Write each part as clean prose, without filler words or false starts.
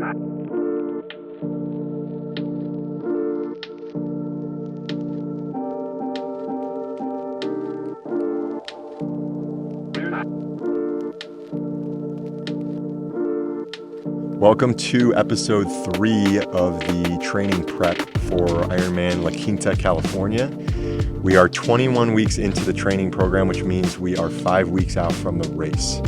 Welcome to episode 3 of the training prep for Ironman Quinta, California. We are 21 weeks into the training program, which means we are 5 weeks out from the race.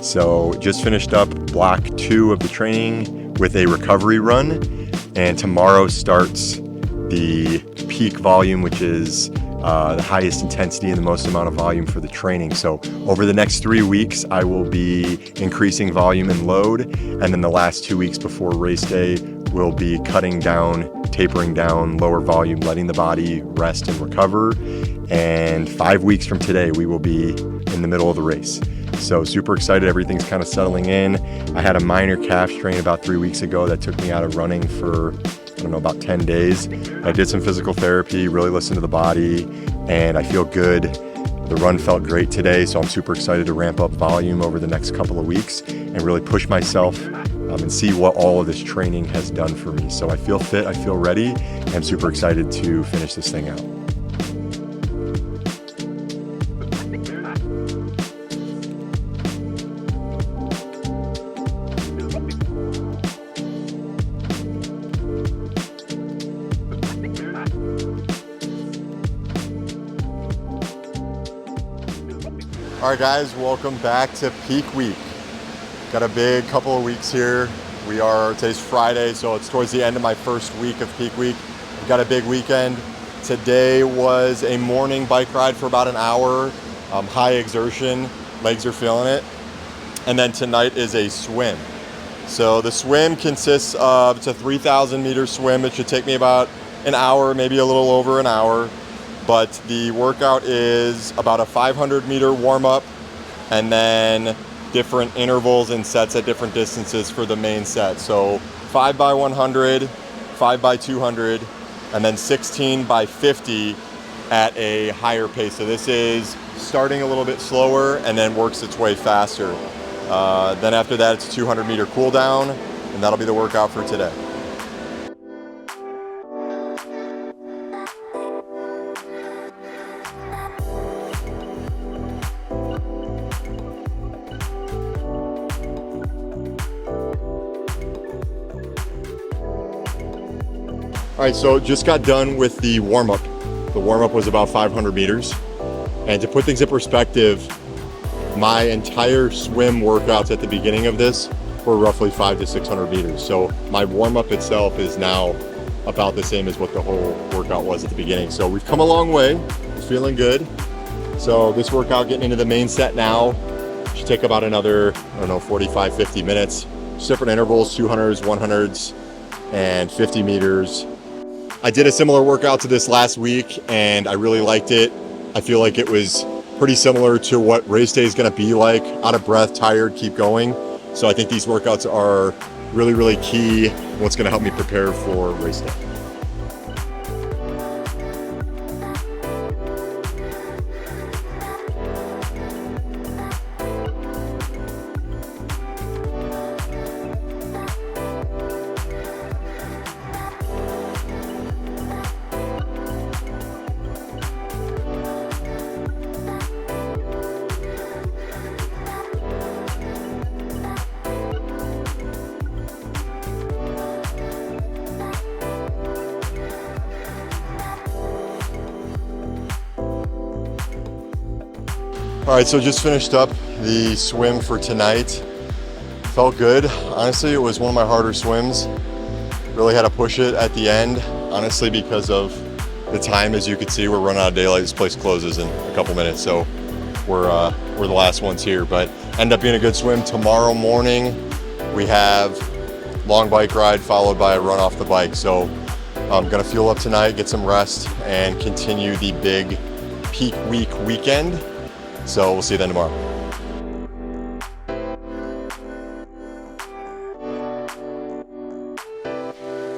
So just finished up block 2 of the training with a recovery run, and tomorrow starts the peak volume, which is the highest intensity and the most amount of volume for the training. So over the next 3 weeks, I will be increasing volume and load. And then the last 2 weeks before race day, we'll be cutting down, tapering down, lower volume, letting the body rest and recover. And 5 weeks from today, we will be in the middle of the race. So super excited. Everything's kind of settling in. I had a minor calf strain about 3 weeks ago that took me out of running for about 10 days. I did some physical therapy, really listened to the body, and I feel good. The run felt great today, so I'm super excited to ramp up volume over the next couple of weeks and really push myself and see what all of this training has done for me. So I feel fit, I feel ready, and I'm super excited to finish this thing out. All right, guys, welcome back to Peak Week. Got a big couple of weeks here. Today's Friday, so it's towards the end of my first week of Peak Week. We've got a big weekend. Today was a morning bike ride for about an hour, high exertion, legs are feeling it. And then tonight is a swim. So the swim consists of, it's a 3,000 meter swim. It should take me about an hour, maybe a little over an hour. But the workout is about a 500 meter warm up and then different intervals and sets at different distances for the main set. So 5 by 100, 5 by 200, and then 16 by 50 at a higher pace. So this is starting a little bit slower and then works its way faster. Then after that, it's a 200 meter cool down, and that'll be the workout for today. All right, so just got done with the warm-up. The warm-up was about 500 meters. And to put things in perspective, my entire swim workouts at the beginning of this were roughly 500 to 600 meters. So my warm-up itself is now about the same as what the whole workout was at the beginning. So we've come a long way, we're feeling good. So this workout, getting into the main set now, should take about another, 45, 50 minutes. Just different intervals, 200s, 100s, and 50 meters. I did a similar workout to this last week and I really liked it. I feel like it was pretty similar to what race day is going to be like. Out of breath, tired, keep going. So I think these workouts are really, really key and what's going to help me prepare for race day. All right, so just finished up the swim for tonight. Felt good. Honestly, it was one of my harder swims. Really had to push it at the end, honestly, because of the time. As you can see, we're running out of daylight. This place closes in a couple minutes, so we're the last ones here. But end up being a good swim. Tomorrow morning, we have long bike ride followed by a run off the bike. So I'm gonna fuel up tonight, get some rest, and continue the big Peak Week weekend. So we'll see you then tomorrow.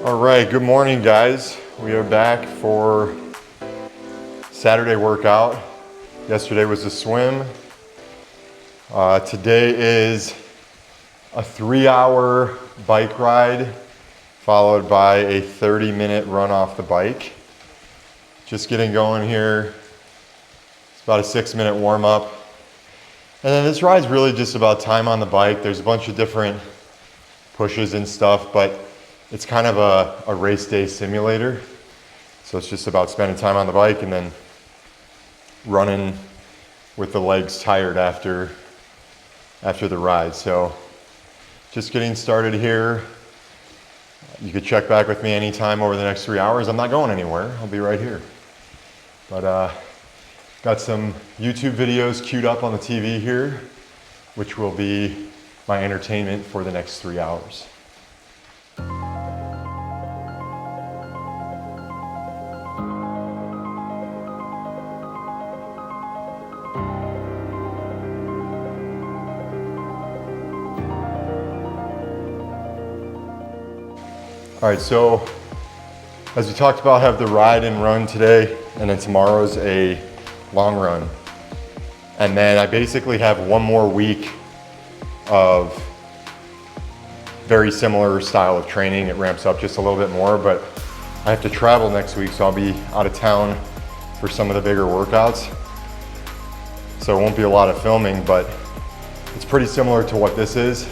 All right, good morning, guys. We are back for Saturday workout. Yesterday was a swim. Today is a 3-hour bike ride followed by a 30-minute run off the bike. Just getting going here. It's about a 6-minute warm up. And then this ride's really just about time on the bike. There's a bunch of different pushes and stuff, but it's kind of a race day simulator. So it's just about spending time on the bike and then running with the legs tired after the ride. So just getting started here. You could check back with me anytime over the next 3 hours. I'm not going anywhere. I'll be right here. But got some YouTube videos queued up on the TV here, which will be my entertainment for the next 3 hours. All right, so as we talked about, I have the ride and run today, and then tomorrow's a long run. And then I basically have one more week of very similar style of training. It ramps up just a little bit more, but I have to travel next week, so I'll be out of town for some of the bigger workouts. So it won't be a lot of filming, but it's pretty similar to what this is.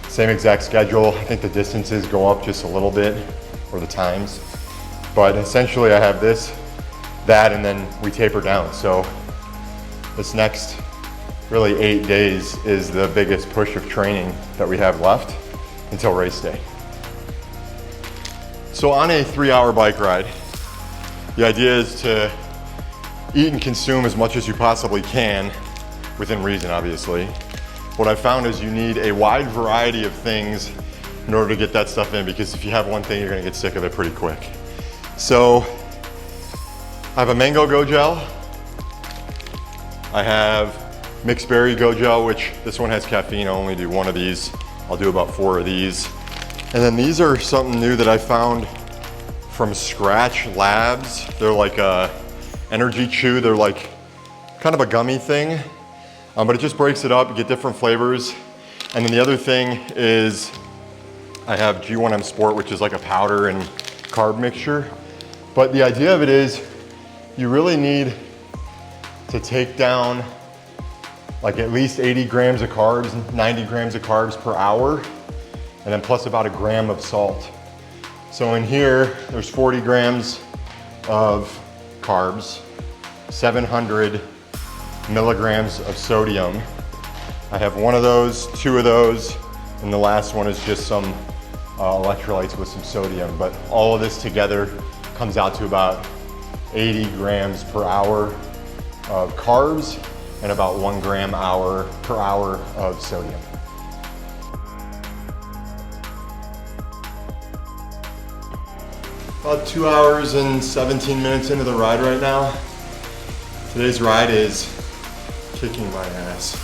Same exact schedule. I think the distances go up just a little bit, or the times. But essentially I have this, that, and then we taper down. So this next really 8 days is the biggest push of training that we have left until race day. So on a 3-hour bike ride, the idea is to eat and consume as much as you possibly can, within reason, obviously. What I've found is you need a wide variety of things in order to get that stuff in, because if you have one thing, you're gonna get sick of it pretty quick. So I have a mango go gel. I have mixed berry go gel, which this one has caffeine. I'll only do one of these. I'll do about 4 of these. And then these are something new that I found from Scratch Labs. They're like a energy chew. They're like kind of a gummy thing. But it just breaks it up, you get different flavors. And then the other thing is I have G1M Sport, which is like a powder and carb mixture. But the idea of it is you really need to take down like at least 80 grams of carbs, 90 grams of carbs per hour, and then plus about 1 gram of salt. So in here, there's 40 grams of carbs, 700 milligrams of sodium. I have 1 of those, 2 of those, and the last one is just some electrolytes with some sodium. But all of this together comes out to about 80 grams per hour of carbs and about 1 gram per hour of sodium. About 2 hours and 17 minutes into the ride right now. Today's ride is kicking my ass.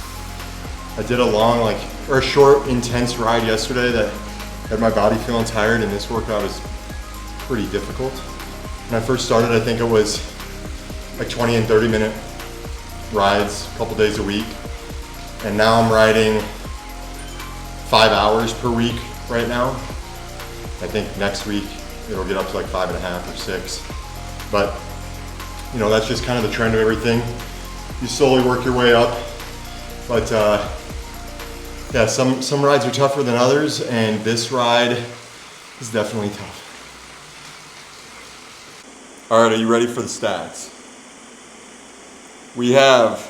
I did a short, intense ride yesterday that had my body feeling tired, and this workout is pretty difficult. When I first started, I think it was like 20 and 30 minute rides a couple days a week. And now I'm riding 5 hours per week right now. I think next week it'll get up to like 5.5 or 6. But you know, that's just kind of the trend of everything. You slowly work your way up, but yeah, some rides are tougher than others, and this ride is definitely tough. All right, are you ready for the stats? We have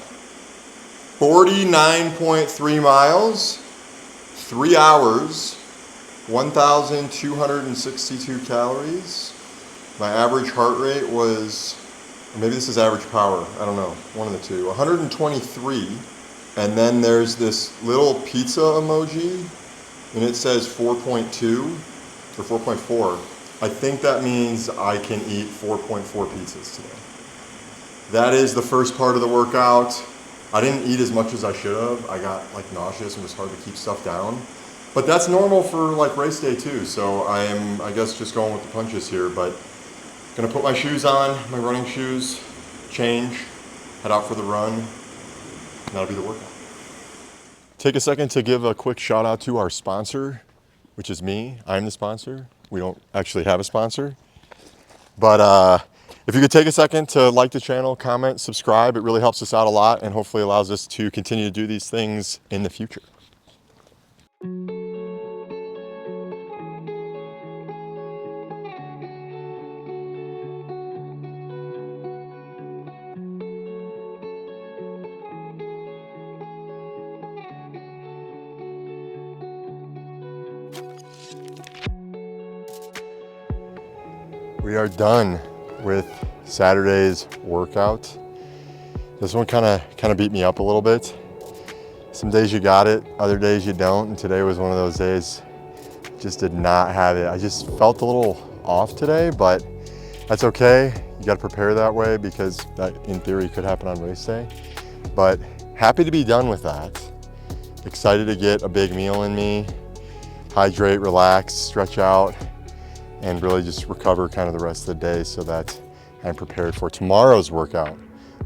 49.3 miles, 3 hours, 1,262 calories. My average heart rate was, or maybe this is average power, I don't know, one of the two, 123. And then there's this little pizza emoji, and it says 4.2 or 4.4. I think that means I can eat 4.4 pizzas today. That is the first part of the workout. I didn't eat as much as I should have. I got like nauseous and it was hard to keep stuff down. But that's normal for like race day too. So I am, I guess, just going with the punches here. But gonna put my shoes on, my running shoes, change, head out for the run, and that'll be the workout. take a second to give a quick shout out to our sponsor, which is me. I'm the sponsor. We don't actually have a sponsor. But if you could take a second to like the channel, comment, subscribe, it really helps us out a lot and hopefully allows us to continue to do these things in the future. We are done with Saturday's workout. This one kind of beat me up a little bit. Some days you got it, other days you don't, and today was one of those days. Just did not have it. I just felt a little off today, but that's okay. You got to prepare that way because that, in theory, could happen on race day. But happy to be done with that. Excited to get a big meal in me, hydrate, relax, stretch out, and really just recover kind of the rest of the day so that I'm prepared for tomorrow's workout,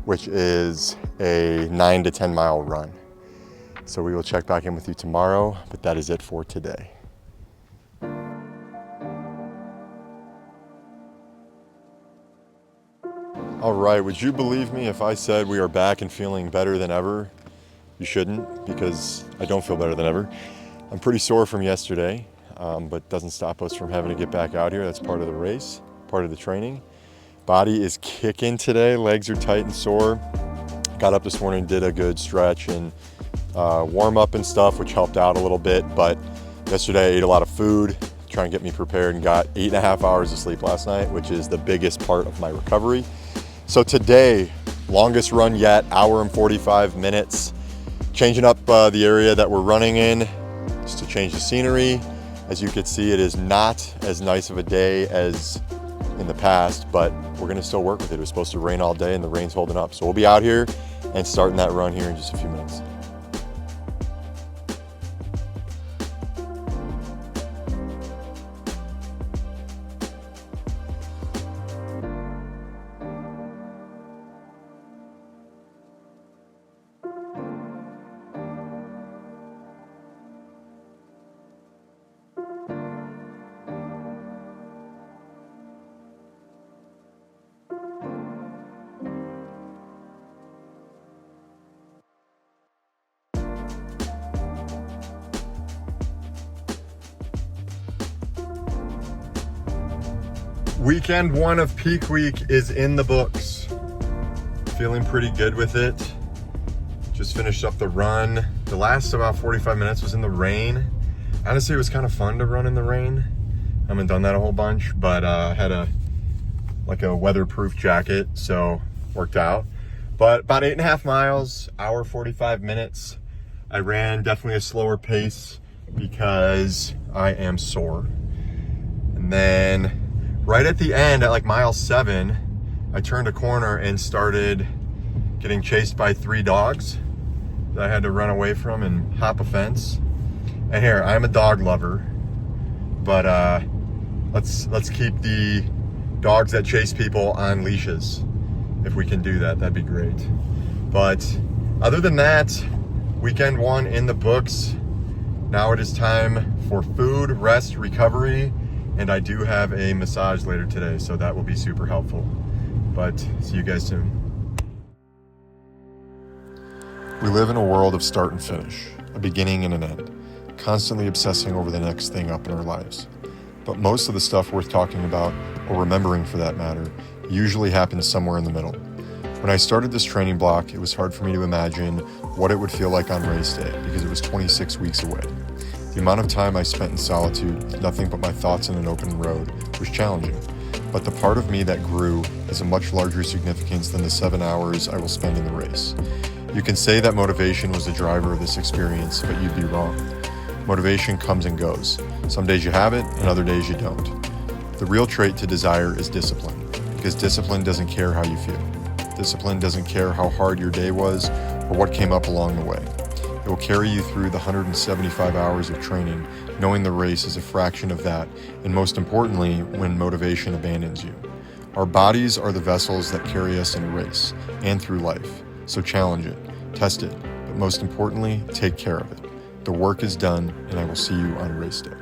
which is a 9 to 10 mile run. So we will check back in with you tomorrow, but that is it for today. All right, would you believe me if I said we are back and feeling better than ever? You shouldn't, because I don't feel better than ever. I'm pretty sore from yesterday. But doesn't stop us from having to get back out here. That's part of the race, part of the training. Body is kicking today. Legs are tight and sore. Got up this morning, did a good stretch and warm up and stuff, which helped out a little bit. But yesterday I ate a lot of food, trying to get me prepared, and got 8.5 hours of sleep last night, which is the biggest part of my recovery. So today, longest run yet, hour and 45 minutes. Changing up the area that we're running in just to change the scenery. As you can see, it is not as nice of a day as in the past, but we're gonna still work with it. It was supposed to rain all day and the rain's holding up. So we'll be out here and starting that run here in just a few minutes. Weekend one of Peak Week is in the books. Feeling pretty good with it. Just finished up the run. The last about 45 minutes was in the rain. Honestly, it was kind of fun to run in the rain. I haven't done that a whole bunch, but I had a weatherproof jacket, so worked out. But about 8.5 miles, hour 45 minutes. I ran definitely a slower pace because I am sore. And then right at the end, at like mile 7, I turned a corner and started getting chased by 3 dogs that I had to run away from and hop a fence. And here, I'm a dog lover, but let's keep the dogs that chase people on leashes. If we can do that, that'd be great. But other than that, weekend one in the books. Now it is time for food, rest, recovery. And I do have a massage later today, so that will be super helpful. But see you guys soon. We live in a world of start and finish, a beginning and an end, constantly obsessing over the next thing up in our lives. But most of the stuff worth talking about, or remembering for that matter, usually happens somewhere in the middle. When I started this training block, it was hard for me to imagine what it would feel like on race day because it was 26 weeks away. The amount of time I spent in solitude with nothing but my thoughts in an open road was challenging, but the part of me that grew has a much larger significance than the 7 hours I will spend in the race. You can say that motivation was the driver of this experience, but you'd be wrong. Motivation comes and goes. Some days you have it, and other days you don't. The real trait to desire is discipline, because discipline doesn't care how you feel. Discipline doesn't care how hard your day was or what came up along the way. It will carry you through the 175 hours of training, knowing the race is a fraction of that, and most importantly, when motivation abandons you. Our bodies are the vessels that carry us in a race and through life, so challenge it, test it, but but most importantly, take care of it. The work is done, and I will see you on race day.